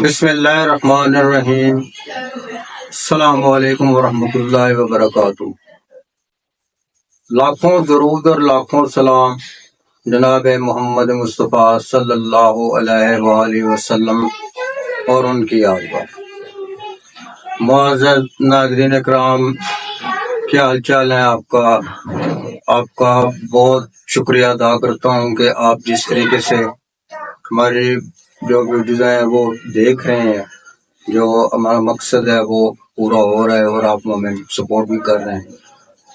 بسم اللہ الرحمن الرحیم۔ السلام علیکم ورحمۃ اللہ وبرکاتہ۔ لاکھوں درود اور لاکھوں سلام جناب محمد مصطفیٰ صلی اللہ علیہ وآلہ وسلم اور ان کی آل پر۔ معزز ناظرین اکرام، کیا حال چال ہے آپ کا؟ آپ کا بہت شکریہ ادا کرتا ہوں کہ آپ جس طریقے سے ہماری جو ویڈیوز ہیں وہ دیکھ رہے ہیں، جو ہمارا مقصد ہے وہ پورا ہو رہا ہے اور آپ ہمیں سپورٹ بھی کر رہے ہیں۔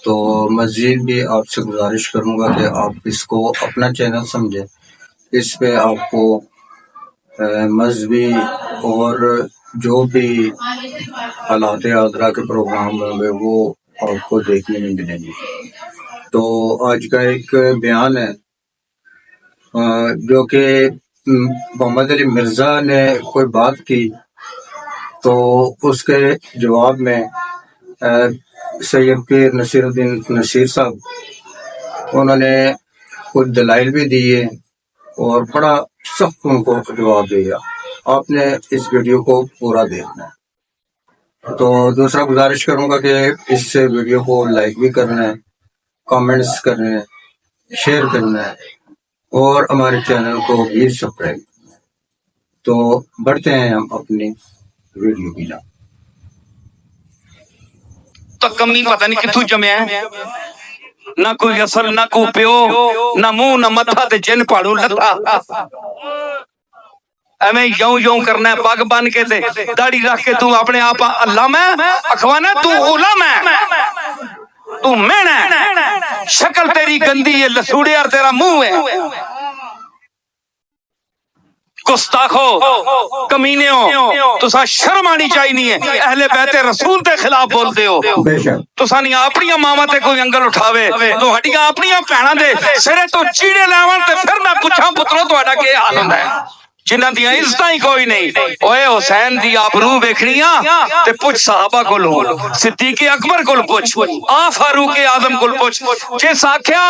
تو مزید بھی آپ سے گزارش کروں گا کہ آپ اس کو اپنا چینل سمجھیں، اس پہ آپ کو مذہبی اور جو بھی حالات حاضرہ کے پروگرام ہوں گے وہ آپ کو دیکھنے میں ملیں گے۔ تو آج کا ایک بیان ہے جو کہ محمد علی مرزا نے کوئی بات کی، تو اس کے جواب میں سید پیر نصیر الدین نصیر صاحب انہوں نے کچھ دلائل بھی دیے اور بڑا سخت ان کو جواب دیا۔ آپ نے اس ویڈیو کو پورا دیکھنا ہے۔ تو دوسرا گزارش کروں گا کہ اس ویڈیو کو لائک بھی کرنا ہے، کامنٹس کرنے ہیں، شیئر کرنا ہے اور ہمارے چینل کو بھی سبسکرائب۔ تو بڑھتے ہیں ہم اپنی ویڈیو کی جانب۔ تو کمی پتہ نہیں کتھوں جمیا ہے، نہ کوئی اصل نہ کوئی پیو، نہ منہ نہ متھا تے جن پاڑوں لتا۔ ایویں یوں یوں کرنا ہے پگ بن کے تے داڑھی رکھ کے تو اپنے آپ اللہ میں اخوانا تو غلام ہے، تو مین ہے، شکل تیری گندی ہے، لسوڑے اور تیرا منہ ہے۔ گستاخو، کمینیوں، تسا شرم آنی چاہیے اہل بیت رسول دے خلاف بولتے ہو۔ تسا نہیں اپنی ماواں تے کوئی انگل اٹھاوے تو ہڈیاں اپنی بھیناں دے سرے تو چیڑے لاون تے پھر میں پوچھاں پترو تہاڈا کی حال ہوندا ہے جنہاں دیاں عزتاں ہی کوئی نہیں۔ اوئے حسین دی آبرو ویکھنیاں تے پوچھ صحابہ کولوں، صدیق اکبر کول پوچھ، آ فاروق اعظم کول پوچھ، جس آکھیا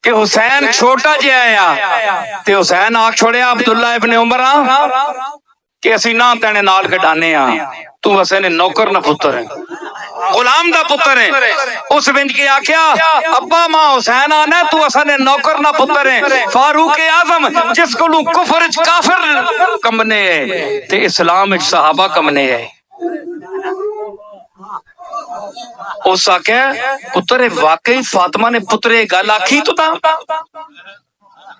کہ حسین چھوٹا جہا ہے تے حسین آکھ چھوڑیا عبداللہ ابن عمر کہ اسی نہ تینے نال کڈانے ہاں، تو وسے نے نوکر نہ پتر ہے، غلام دا پتر ہے۔ اس بنت کے آکھیا ابا ماں حسین آنا تو اسا نے نوکر نہ پتر ہے۔ فاروق اعظم جس کو کفر وچ کافر کمنے ہے تے اسلام وچ صحابہ کمنے ہے۔ اس آکھیا پتر واقعی فاطمہ نے پتر گل آکھی تو تا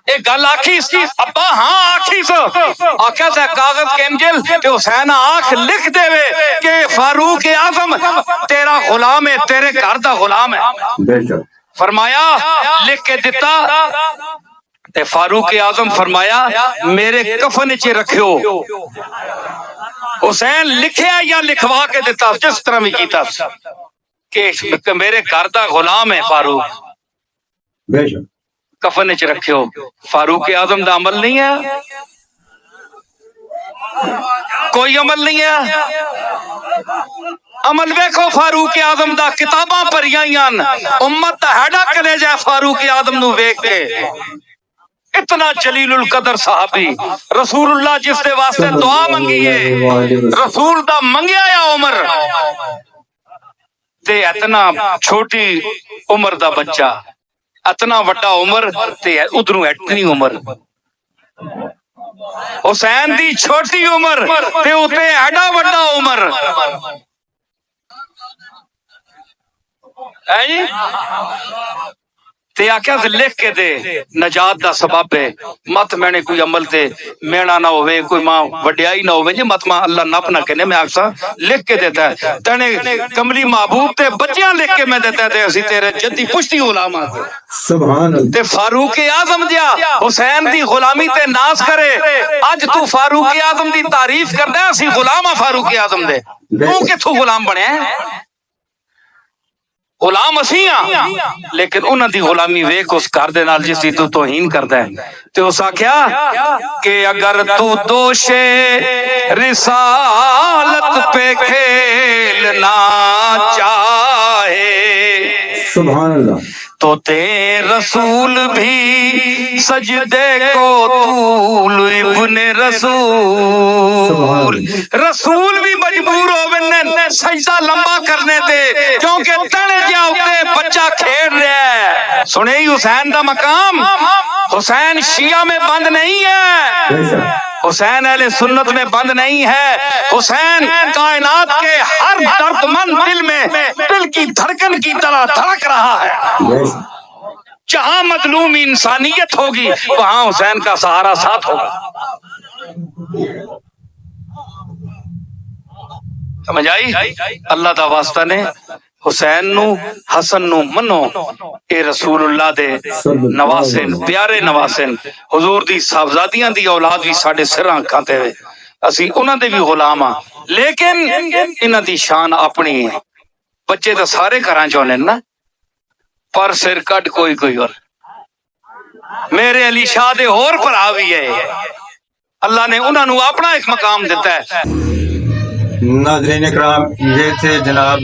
ایک گل آکھی سی ابا ہاں آکھی سو آکھیا تے کاغذ کینجل تے حسین آنکھ لکھ دے وے کہ فاروق اعظم تیرا غلام ہے، تیرے گھر دا غلام ہے۔ فرمایا لکھ کے دتا تے فاروق اعظم فرمایا میرے کفن وچ رکھیو۔ حسین لکھیا یا لکھوا کے دیتا جس طرح بھی کیتا کہ میرے گھر دا غلام ہے فاروق، کفن وچ رکھیو۔ فاروق اعظم دا عمل نہیں ہے، کوئی عمل نہیں ہے۔ عمل ویکھو فاروق اعظم دا، کتاباں پڑھیاں امت دا ہیڈا کلیجا فاروق اعظم نو ویکھ کے۔ اتنا جلیل القدر صحابی، رسول اللہ جس دے واسطے دعا منگی ہے، رسول دا منگیا یا عمر تے اتنا چھوٹی عمر دا بچہ، اتنا وڈا عمر تے ادھروں اتنی عمر۔ حسین دی چھوٹی عمر تے اتے ایڈا وڈا عمر۔ تے آکھیا لکھ کے دے نجات دا سبب ہے، مت میں نے کوئی عمل تے مینا نہ ہوئے، کوئی ماں وڈیائی نہ ہوئے، جی مت ماں اللہ نپ نہ کہنے، میں آکسا لکھ کے دیتا ہے تینے کملی محبوب تے بچیاں لکھ کے میں دیتا ہے تے اسی تیرے جدی پشتی غلام آتے سبحان اللہ۔ تے فاروق اعظم دیا حسین دی غلامی تے ناز کرے، اج تو فاروق اعظم دی تعریف کردا ہے، اسی غلام ہاں فاروق اعظم دے، تو کتھوں غلام بنے ہیں؟ غلام اسی ہاں، لیکن انہاں دی غلامی ویکھ اس گھر دے نال جس دی تو توہین کردا ہے۔ تے اس آکھیا کہ اگر تو دوش رسالت پہ کھیلنا چاہے سبحان اللہ. تو تیرے رسول بھی سجدے کو طول ابن رسول رسول بھی مجبور ہو بننے سجدہ لمبا کرنے دے کیونکہ تڑے جا اتے بچہ کھیڑ رہا ہے. سنے ہی حسین دا مقام. حسین شیعہ میں بند نہیں ہے, حسین اہل سنت میں بند نہیں ہے. حسین کائنات کے ہر درد مند دل میں دل کی دھڑکن کی طرح دھڑک رہا ہے. جہاں مظلوم انسانیت ہوگی وہاں حسین کا سہارا ساتھ ہوگا. سمجھ آئی؟ اللہ دا واسطہ نے حسین نو حسن نو منو, اے رسول اللہ دے نواسن پیارے نواسن, حضور دی صاحبزادیاں دی اولاد بھی ساڈے سراں کھاتے ہوئے, اسی انہاں دے بھی غلام ہاں, لیکن انہاں دی شان اپنی ہے. بچے تو سارے گھراں چ ہونے نا, پر سر کٹ کوئی کوئی اور. میرے علی شاہ دے اور بھرا بھی ہے, اللہ نے انہاں نو اپنا ایک مقام دیتا ہے. ناظرین اکرام, یہ تھے جناب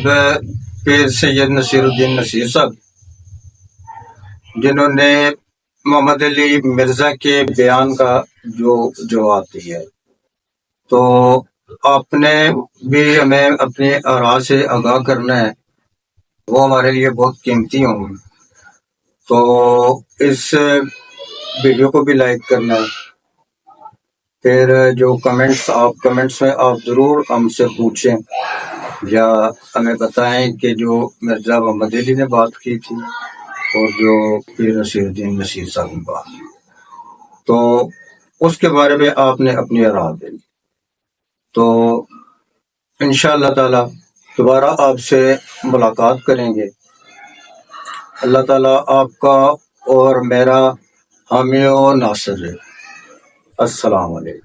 پیر سید نصیر الدین نصیر صاحب, جنہوں نے محمد علی مرزا کے بیان کا جو جواب دیا ہے. تو آپ نے بھی ہمیں اپنی آراء سے آگاہ کرنا ہے, وہ ہمارے لیے بہت قیمتی ہوں گی. تو اس ویڈیو کو بھی لائک کرنا ہے. پھر جو کمنٹس میں آپ ضرور ہم سے پوچھیں یا ہمیں بتائیں کہ جو مرزا محمد علی نے بات کی تھی اور جو پیر نصیر الدین نصیر صاحب نے بات کی, تو اس کے بارے میں آپ نے اپنی آراء دینی. تو انشاءاللہ تعالی دوبارہ آپ سے ملاقات کریں گے. اللہ تعالیٰ آپ کا اور میرا حامی و ناصر ہے. السلام علیکم.